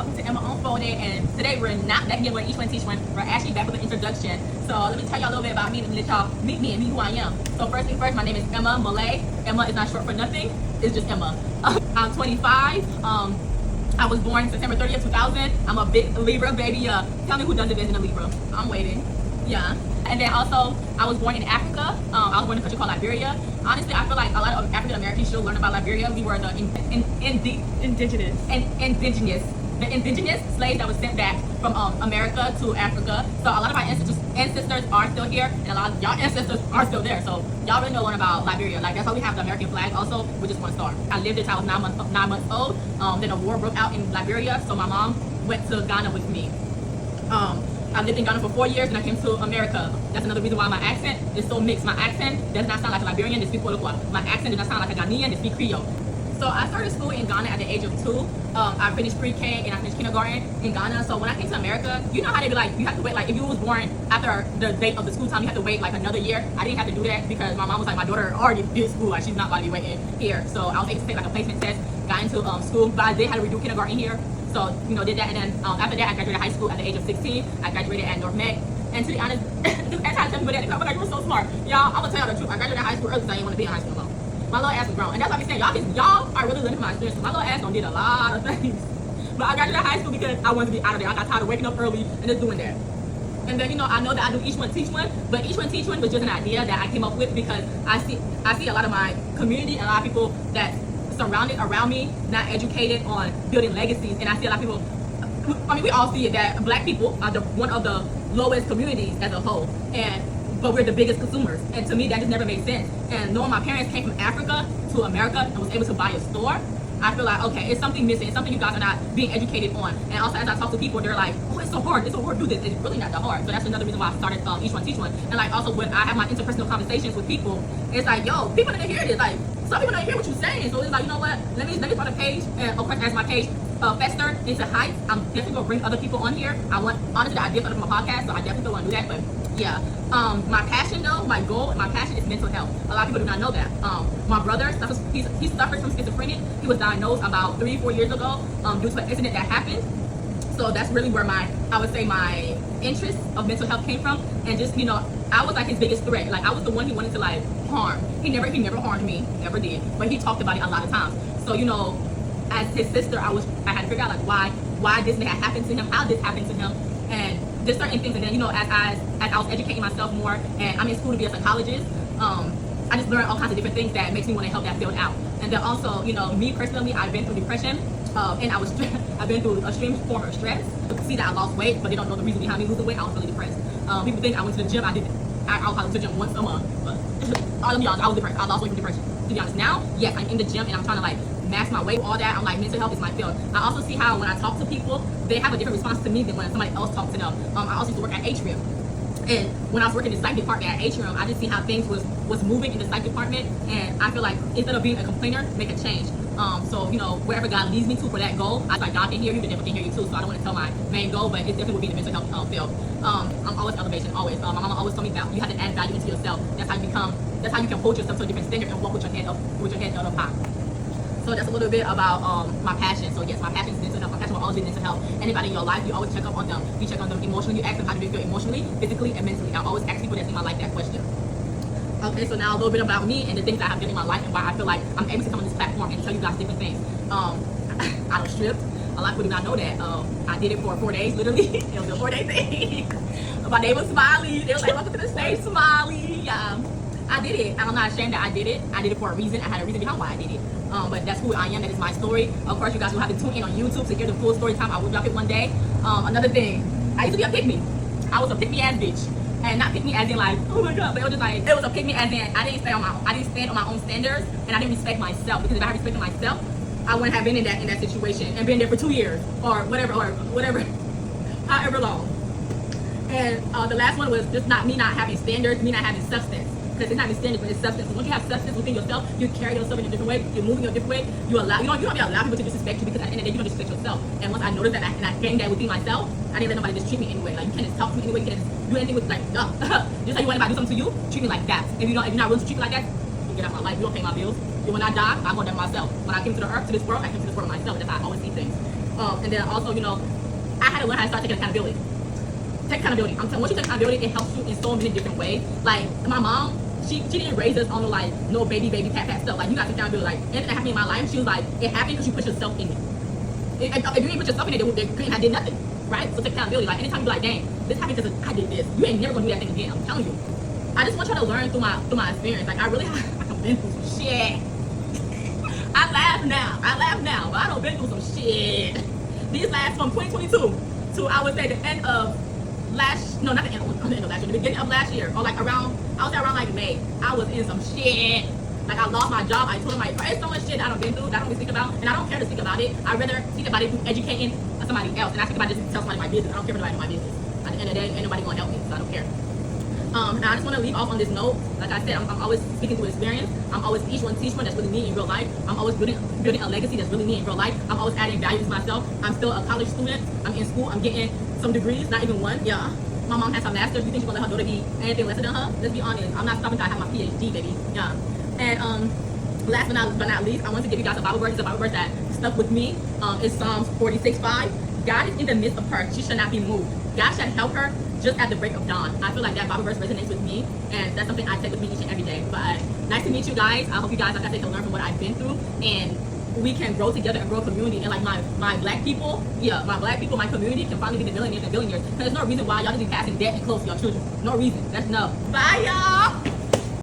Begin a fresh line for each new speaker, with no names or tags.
welcome to Emma Unfolded, and today we're not back here with each one teach one. We're actually back with an introduction. So let me tell y'all a little bit about me and let y'all meet me and me who I am. So first thing first, my name is Emma Malay. Emma is not short for nothing. It's just Emma. I'm 25. I was born September 30th, 2000. I'm a big Libra, baby. Tell me who doesn't is in a Libra. I'm waiting. Yeah. And then also, I was born in Africa. I was born in a country called Liberia. Honestly, I feel like a lot of African Americans should learn about Liberia. We were the indigenous slaves that was sent back from America to Africa. So a lot of our ancestors are still here, and a lot of y'all ancestors are still there. So y'all really know learn about Liberia. Like that's why we have the American flag also, with just one star. I lived until I was 9 months old. Then a war broke out in Liberia, so my mom went to Ghana with me. I lived in Ghana for 4 years and I came to America. That's another reason why my accent is so mixed. My accent does not sound like a Liberian, they speak Quechua. My accent does not sound like a Ghanaian, they speak Creole. So I started school in Ghana at the age of 2. I finished pre-K and I finished kindergarten in Ghana. So when I came to America, you know how they be like, you have to wait, like if you was born after the date of the school time, you have to wait like another year. I didn't have to do that because my mom was like, my daughter already did school, like she's not going to be waiting here. So I was able to take like a placement test, got into school, but I did have to redo kindergarten here. So, you know, did that, and then after that, I graduated high school at the age of 16. I graduated at North Met, and to be honest, every time I tell people that, they come like, you're so smart. Y'all, I'm gonna tell y'all the truth. I graduated high school early because I didn't want to be in high school alone. My little ass was grown, and that's why I be saying, y'all are really living my experience. My little ass done did a lot of things. But I graduated high school because I wanted to be out of there. I got tired of waking up early and just doing that. And then, you know, I know that I do each one teach one, but each one teach one was just an idea that I came up with because I see a lot of my community and a lot of people that surrounded around me not educated on building legacies, and I see a lot of people. I mean, we all see it that black people are one of the lowest communities as a whole, but we're the biggest consumers. And to me, that just never made sense. And knowing my parents came from Africa to America and was able to buy a store, I feel like, okay, it's something missing. It's something you guys are not being educated on. And also, as I talk to people, they're like, oh, it's so hard to do this. It's really not that hard. So that's another reason why I started each one teach one. And like also when I have my interpersonal conversations with people, it's like, yo, people didn't hear this. Like some people don't hear what you're saying. So it's like, you know what? Let me start a page. And of course, as my page fester into heights, I'm definitely gonna bring other people on here. I want, honestly, I did start my podcast, so I definitely want to do that. But yeah, my passion though, my goal, my passion is mental health. A lot of people do not know that. My brother suffers, he suffers from schizophrenia. He was diagnosed about 3-4 years ago due to an incident that happened. So that's really where I would say my interest of mental health came from. And just, you know, I was like his biggest threat. Like I was the one he wanted to like harm. He never harmed me, never did. But he talked about it a lot of times. So, you know, as his sister, I had to figure out like why this may have happened to him, how this happened to him, and just certain things. And then, you know, as I was educating myself more, and I'm in school to be a psychologist, I just learned all kinds of different things that makes me want to help that field out. And then also, you know, me personally, I've been through depression, and I've been through a extreme form of stress. See that I lost weight, but they don't know the reason behind me losing weight. I was really depressed. People think I went to the gym. I didn't. I probably went to the gym once a month, but all of y'all, I was depressed. I lost weight from depression. To be honest, now, yes, I'm in the gym and I'm trying to like mask my weight, all that. I'm like, mental health is my field. I also see how when I talk to people, they have a different response to me than when somebody else talks to them. I also used to work at Atrium, and when I was working in the psych department at Atrium, I just see how things was moving in the psych department, and I feel like instead of being a complainer, make a change. So, you know, wherever God leads me to for that goal, I like God can hear you, the devil can hear you too. So I don't want to tell my main goal, but it definitely would be the mental health field. I'm always elevation, always. My mama always told me that you have to add value into yourself. That's how you can hold yourself to a different standard and walk with your head up high. So that's a little bit about my passion. So yes, my passion is mental health. My passion will always be mental health. Anybody in your life, you always check up on them. You check on them emotionally. You ask them how do they feel emotionally, physically, and mentally. I always ask people that's in my life that question. Okay, so now a little bit about me and the things that I have done in my life and why I feel like I'm able to come on this platform and tell you guys different things. I don't strip. A lot of people do not know that. I did it for 4 days, literally. It was a 4-day thing. My name was Smiley. They was like, welcome to the stage, Smiley. I did it. I'm not ashamed that I did it. I did it for a reason. I had a reason behind why I did it. But that's who I am. That is my story. Of course, you guys will have to tune in on YouTube to hear the full story time. I will drop it one day. Another thing, I used to be a pick-me. I was a pick-me ass bitch. And not pick me as in like, oh my god, but it was just like, it was a pick me as in I didn't stand on my own standards, and I didn't respect myself, because if I had respected myself, I wouldn't have been in that situation and been there for 2 years or whatever, however long. And the last one was just not having standards, me not having substance. Because it's not even standards, but it's substance. So once you have substance within yourself, you carry yourself in a different way, you're moving in a different way, you don't allow people to disrespect you, because at the end of the day, you don't disrespect yourself. And once I noticed that and I gained that within myself, I didn't let nobody just treat me anyway. Like, you can't just talk to me anyway, you can't just do anything with like, just how you want anybody to do something to you, treat me like that. If you're not willing to treat me like that, you get out of my life, you don't pay my bills. When I die, I'm going to die myself. When I came to this world, I came to this world myself. That's how I always see things. And then also, you know, I had to learn how to start taking accountability. Take accountability. I'm telling you, once you take accountability, it helps you in so many different ways. Like my mom, she didn't raise us on the like no baby pat stuff. Like you got to accountability. Like anything that happened in my life, she was like, it happened because you put yourself in it. If you didn't put yourself in it, they couldn't have did nothing, right? So take accountability. Like anytime you be like, dang, this happened because I did this. You ain't never gonna do that thing again. I'm telling you. I just want you to learn through my experience. Like I really I've been through some shit. I laugh now, but I done been through some shit. These last from 2022 to I would say the end of not the end of last year, the beginning of last year, or like around, I would say around like May, I was in some shit. Like I lost my job. I told him it's so much shit that I don't been through that I don't really speak about, and I don't care to speak about it. I'd rather speak about it through educating somebody else, and I speak about it just to tell somebody my business. I don't care if nobody know my business. At the end of the day, ain't nobody gonna help me, so I don't care. Now I just want to leave off on this note. Like I said, I'm always speaking through experience. I'm always teach one that's really me in real life. I'm always building a legacy that's really me in real life. I'm always adding value to myself. I'm still a college student. I'm in school. I'm getting some degrees, not even one. Yeah. My mom has a master's. You think she's gonna let her daughter be anything lesser than her? Let's be honest. I'm not stopping till I have my PhD, baby. Yeah. And last but not least, I want to give you guys a Bible verse. It's a Bible verse that stuck with me. It's Psalms 46:5. God is in the midst of her. She shall not be moved. God shall help her just at the break of dawn. I feel like that Bible verse resonates with me, and that's something I take with me each and every day. But nice to meet you guys. I hope you guys, like I said, can learn from what I've been through, and we can grow together and grow a community. And like my black people, my community can finally be the millionaires and billionaires. Because there's no reason why y'all just be passing debt and close to your children. No reason. That's no. Bye, y'all.